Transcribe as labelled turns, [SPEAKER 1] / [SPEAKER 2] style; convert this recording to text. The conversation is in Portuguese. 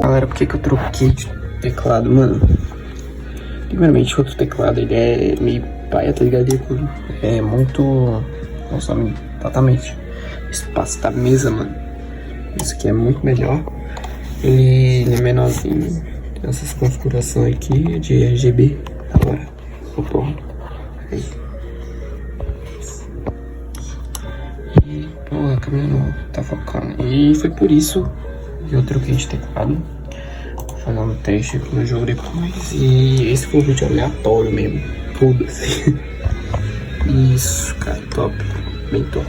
[SPEAKER 1] Galera, por que eu troquei de teclado, mano? Primeiramente, o outro teclado, ele é meio paia, tá ligado? É muito... Nossa, totalmente. O espaço da mesa, mano. Isso aqui é muito melhor. Ele é menorzinho. Tem essas configurações aqui de RGB. Agora, vou pôr. Aí. E, pô, a câmera não tá focando. E foi por isso que eu troquei de teclado. Vou fazer um teste aqui no jogo depois. E esse foi o vídeo aleatório mesmo. Foda-se. Isso, cara, top. Bem top.